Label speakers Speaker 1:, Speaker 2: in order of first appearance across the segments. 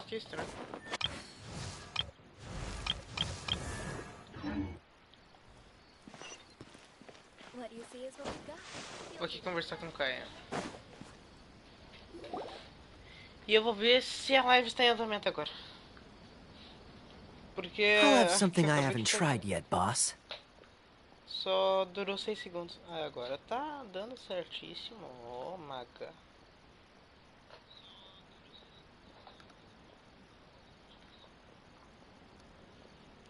Speaker 1: Que estranho. Vou aqui conversar com o Caia. E eu vou ver se a live está em andamento agora. Porque
Speaker 2: I'll have something I haven't tried yet, boss.
Speaker 1: Só durou 6 segundos. Ah, agora tá dando certíssimo. Oh, maga.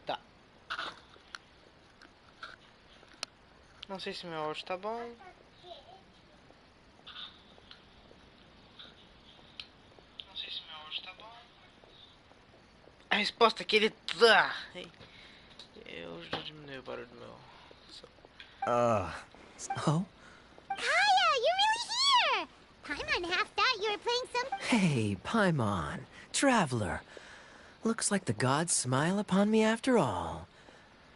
Speaker 1: Tá. Não sei se meu áudio tá bom. Não sei se meu áudio tá bom. A resposta que ele dá. Eu já diminui o barulho do meu.
Speaker 2: Oh?
Speaker 3: Kaya, you're really here! Paimon half thought you were playing some...
Speaker 2: Hey, Paimon, traveler. Looks like the gods smile upon me after all.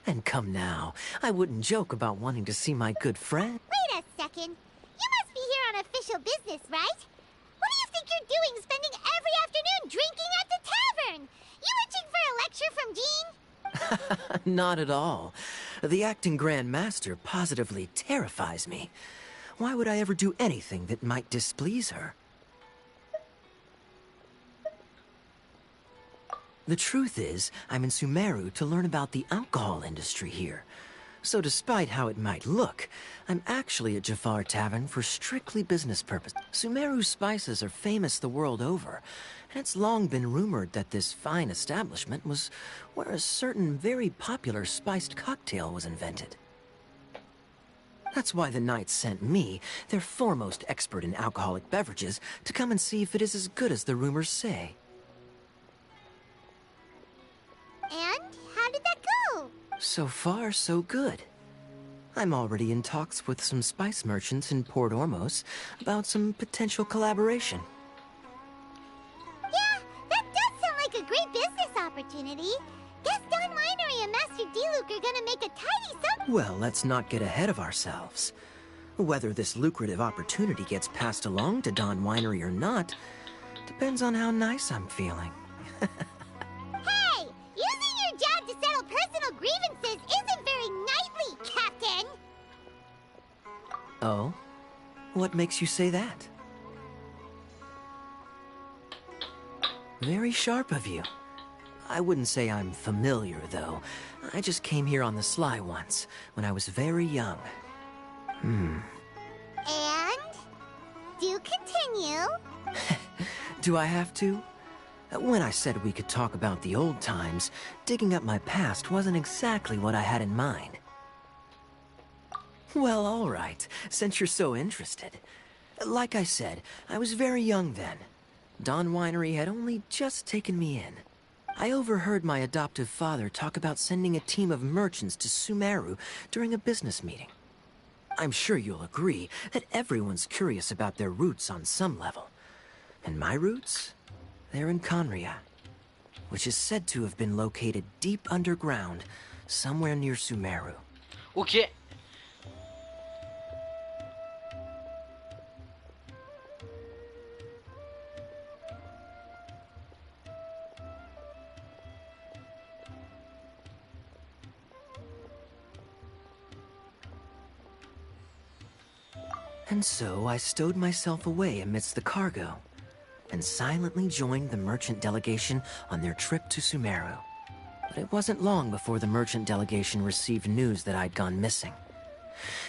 Speaker 2: And come now, I wouldn't joke about wanting to see my good friend.
Speaker 3: Wait a second. You must be here on official business, right? What do you think you're doing spending every afternoon drinking at the tavern? You itching for a lecture from Jean?
Speaker 2: Not at all. The acting Grand Master positively terrifies me. Why would I ever do anything that might displease her? The truth is, I'm in Sumeru to learn about the alcohol industry here. So despite how it might look, I'm actually at Jafar Tavern for strictly business purposes. Sumeru spices are famous the world over, and it's long been rumored that this fine establishment was where a certain very popular spiced cocktail was invented. That's why the Knights sent me, their foremost expert in alcoholic beverages, to come and see if it is as good as the rumors say.
Speaker 3: And how did that go?
Speaker 2: So far, so good. I'm already in talks with some spice merchants in Port Ormos about some potential collaboration.
Speaker 3: Yeah, that does sound like a great business opportunity. Guess Don Winery and Master D-Luke are gonna make a tidy sum.
Speaker 2: Well, let's not get ahead of ourselves. Whether this lucrative opportunity gets passed along to Don Winery or not depends on how nice I'm feeling.
Speaker 3: Hey, using your job to settle personal grievances isn't very knightly, Captain.
Speaker 2: Oh? What makes you say that? Very sharp of you. I wouldn't say I'm familiar, though. I just came here on the sly once, when I was very young.
Speaker 3: And? Do continue.
Speaker 2: Do I have to? When I said we could talk about the old times, digging up my past wasn't exactly what I had in mind. Well, all right, since you're so interested. Like I said, I was very young then. Don Winery had only just taken me in. I overheard my adoptive father talk about sending a team of merchants to Sumeru during a business meeting. I'm sure you'll agree that everyone's curious about their roots on some level. And my roots? They're in Conria, which is said to have been located deep underground, somewhere near Sumeru.
Speaker 1: O quê?
Speaker 2: And so I stowed myself away amidst the cargo, and silently joined the merchant delegation on their trip to Sumeru. But it wasn't long before the merchant delegation received news that I'd gone missing.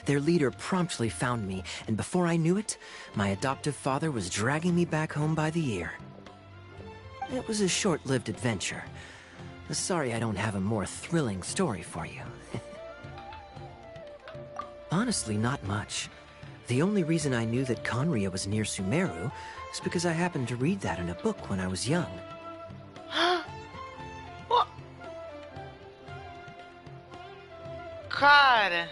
Speaker 2: Their leader promptly found me, and before I knew it, my adoptive father was dragging me back home by the ear. It was a short-lived adventure. Sorry I don't have a more thrilling story for you. Honestly, not much. The only reason I knew that Conria was near Sumeru is because I happened to read that in a book when I was young.
Speaker 1: Ó. Cara,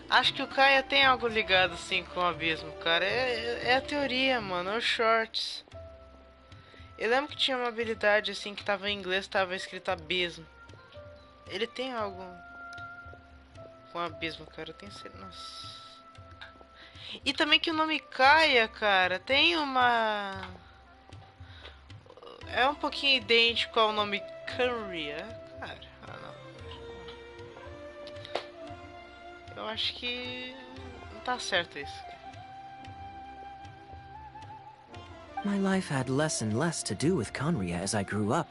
Speaker 1: acho que o Kaia tem algo ligado assim com o abismo, cara. É a teoria, mano, é os shorts. Eu lembro que tinha uma habilidade assim que tava em inglês, tava escrito abismo. Ele tem algo com abismo, cara, eu tenho certeza. Nossa. E também que o nome Kaia, cara, tem uma... É um pouquinho idêntico ao nome Korea, cara. Ah, não. Eu acho que não tá certo isso.
Speaker 2: My life had less and less to do with Conria as I grew up,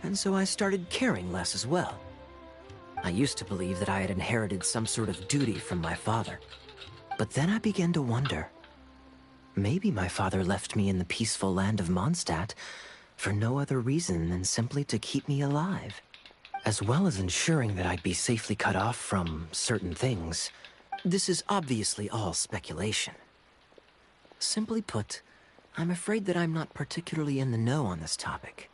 Speaker 2: and so I started caring less as well. I used to believe that I had inherited some sort of duty from my father. But then I began to wonder. Maybe my father left me in the peaceful land of Mondstadt for no other reason than simply to keep me alive, as well as ensuring that I'd be safely cut off from certain things. This is obviously all speculation. Simply put, I'm afraid that I'm not particularly in the know on this topic.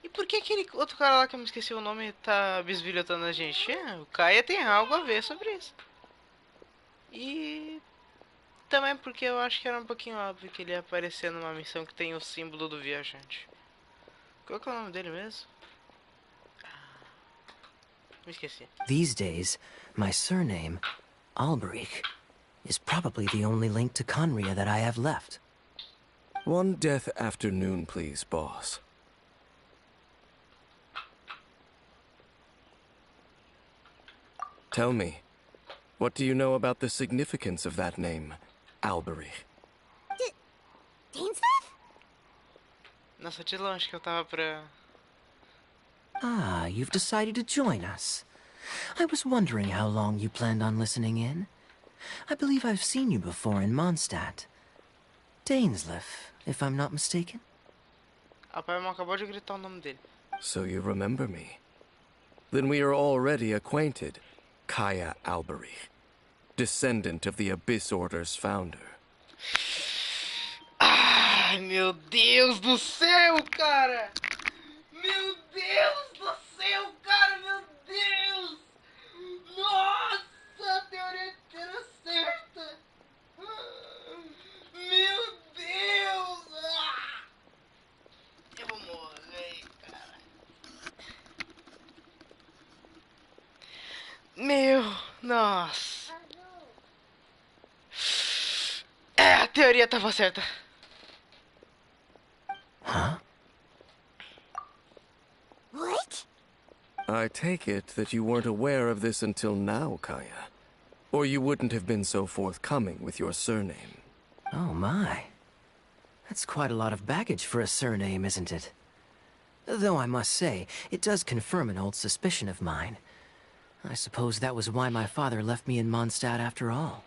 Speaker 1: E por que aquele outro cara lá que eu me esqueci o nome tá bisbilhotando a gente? O Kaia tem algo a ver sobre isso. E também porque eu acho que era um pouquinho óbvio que ele ia aparecer numa missão que tem o símbolo do viajante. Qual que é o nome dele mesmo? Me esqueci.
Speaker 2: These days, my surname, Alberich, is probably the only link to Conria that I have left.
Speaker 4: One death afternoon, please, boss. Tell me, what do you know about the significance of that name, Alberich?
Speaker 3: Dainsmith?
Speaker 1: Nossa, de longe que eu tava pra...
Speaker 2: Ah, you've decided to join us. I was wondering how long you planned on listening in. I believe I've seen you before in Mondstadt. Dainsliff, if I'm not mistaken.
Speaker 1: A pai acabou de gritar o nome dele.
Speaker 4: So you remember me. Then we are already acquainted. Kaia Alberich, descendant of the Abyss Order's founder.
Speaker 1: Ai, meu Deus do céu, cara! Meu Deus do céu, cara, meu Deus! Nossa, a teoria era certa! Meu Deus! Eu vou morrer, cara. Meu, nossa. É, a teoria tava certa.
Speaker 2: Huh?
Speaker 3: What?
Speaker 4: I take it that you weren't aware of this until now, Kaia. Or you wouldn't have been so forthcoming with your surname.
Speaker 2: Oh my. That's quite a lot of baggage for a surname, isn't it? Though I must say, it does confirm an old suspicion of mine. I suppose that was why my father left me in Mondstadt after all.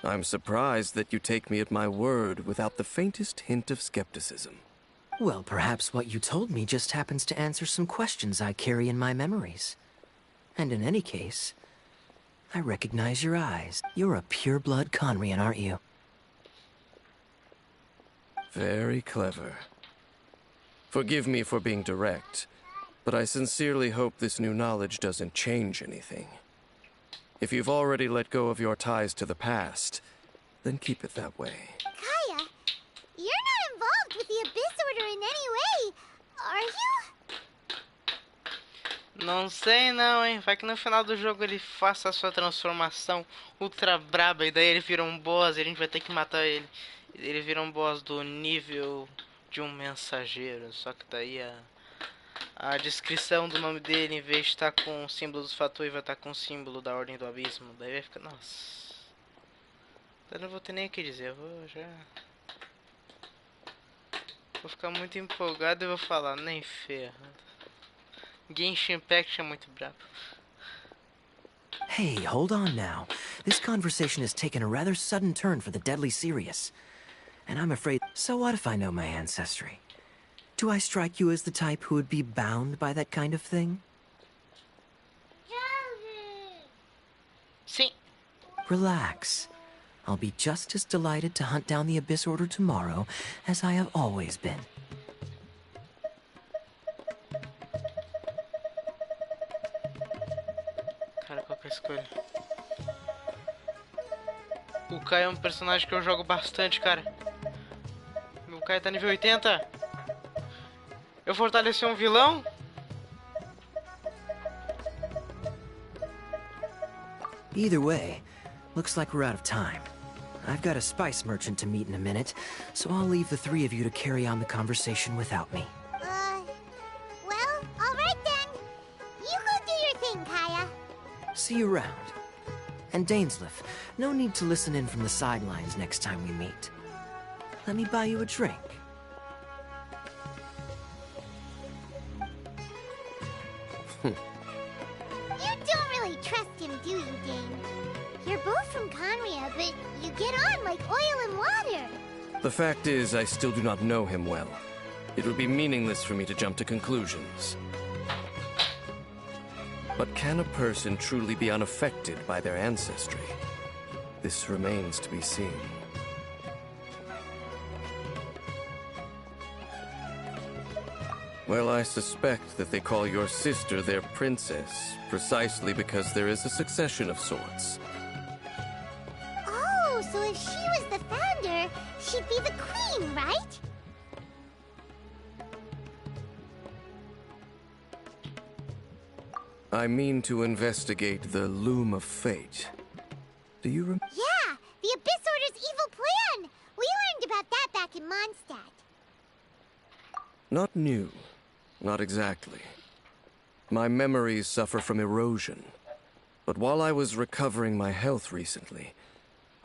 Speaker 4: I'm surprised that you take me at my word without the faintest hint of skepticism.
Speaker 2: Well, perhaps what you told me just happens to answer some questions I carry in my memories. And in any case, I recognize your eyes. You're a pure-blood Conrian, aren't you?
Speaker 4: Very clever. Forgive me for being direct, but I sincerely hope this new knowledge doesn't change anything. If you've already let go of your ties to the past, then keep it that way.
Speaker 3: Kaia, you're not involved with the Abyss Order in any way, are you?
Speaker 1: Não sei não, hein? Vai que no final do jogo ele faça a sua transformação ultra braba e daí ele vira um boss e a gente vai ter que matar ele. Ele vira um boss do nível de um mensageiro, só que daí a descrição do nome dele, em vez de estar com o símbolo dos fatores, vai estar com o símbolo da Ordem do Abismo. Daí vai ficar... Nossa. Eu não vou ter nem o que dizer, eu vou já... Vou ficar muito empolgado e vou falar, nem ferro. Genshin Impact é muito brabo.
Speaker 2: Hey, hold on now. This conversation has taken a rather sudden turn for the deadly serious. And I'm afraid... So what if I know my ancestry? Do I strike you as the type who would be bound by that kind of thing?
Speaker 1: Sim.
Speaker 2: Relax. I'll be just as delighted to hunt down the Abyss Order tomorrow as I have always been.
Speaker 1: Cara, qual que é a escolha? O Kai é um personagem que eu jogo bastante, cara. Meu Kai tá nível 80. Eu fortaleci um vilão?
Speaker 2: Either way, looks like we're out of time. I've got a spice merchant to meet in a minute, so I'll leave the three of you to carry on the conversation without me.
Speaker 3: Well, alright then. You go do your thing, Kaya.
Speaker 2: See you around. And Dainsleif, no need to listen in from the sidelines next time we meet. Let me buy you a drink.
Speaker 3: You don't really trust him, do you, Dane? You're both from Conria, but you get on like oil and water.
Speaker 4: The fact is, I still do not know him well. It would be meaningless for me to jump to conclusions. But can a person truly be unaffected by their ancestry? This remains to be seen. Well, I suspect that they call your sister their princess, precisely because there is a succession of sorts.
Speaker 3: Oh, so if she was the founder, she'd be the queen, right?
Speaker 4: I mean to investigate the Loom of Fate. Do you remember?
Speaker 3: Yeah, the Abyss Order's evil plan! We learned about that back in Mondstadt.
Speaker 4: Not new. Not exactly. My memories suffer from erosion. But while I was recovering my health recently,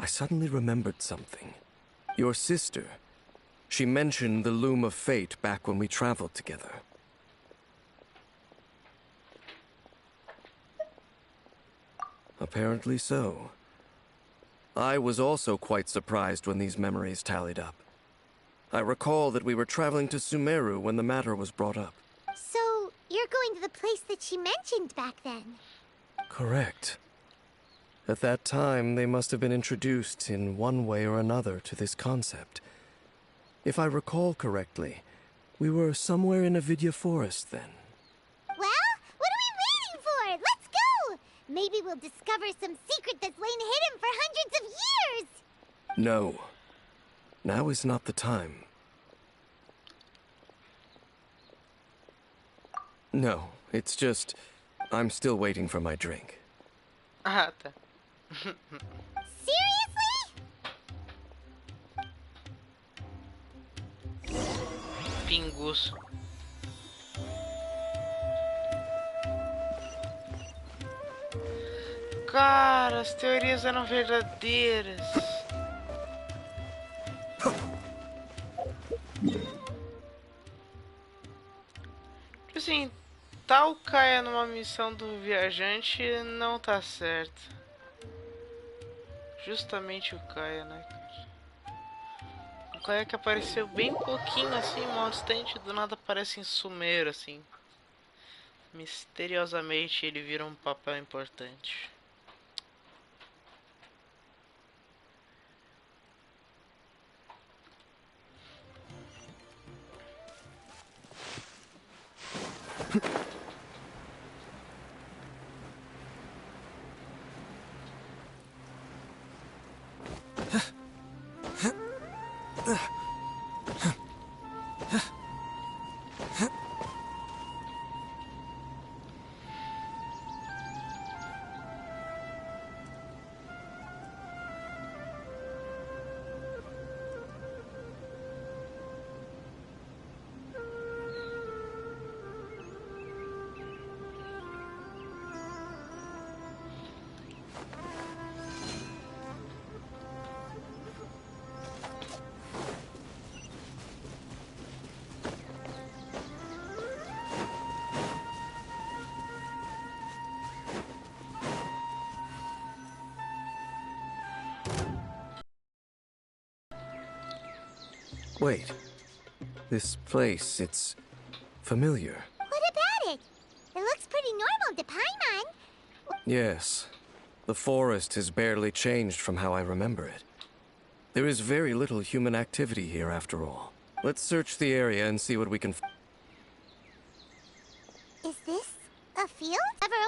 Speaker 4: I suddenly remembered something. Your sister. She mentioned the Loom of Fate back when we traveled together. Apparently so. I was also quite surprised when these memories tallied up. I recall that we were traveling to Sumeru when the matter was brought up.
Speaker 3: So, you're going to the place that she mentioned back then?
Speaker 4: Correct. At that time, they must have been introduced in one way or another to this concept. If I recall correctly, we were somewhere in a Vidya forest then.
Speaker 3: Well, what are we waiting for? Let's go! Maybe we'll discover some secret that's lain hidden for hundreds of years!
Speaker 4: No. Now is not the time. No, it's just... I'm still waiting for my drink.
Speaker 1: Ah, tá.
Speaker 3: Seriously?
Speaker 1: Pingus. Cara, as teorias eram verdadeiras. Tipo assim, tal Kaia numa missão do viajante não tá certo. Justamente o Kaia, né, cara? O Kaia que apareceu bem pouquinho assim, mal distante, do nada aparece em Sumeru, assim. Misteriosamente ele vira um papel importante.
Speaker 4: Wait. This place, it's familiar.
Speaker 3: What about it? It looks pretty normal to Paimon.
Speaker 4: Yes. The forest has barely changed from how I remember it. There is very little human activity here after all. Let's search the area and see what we can
Speaker 3: Is this a field? Ever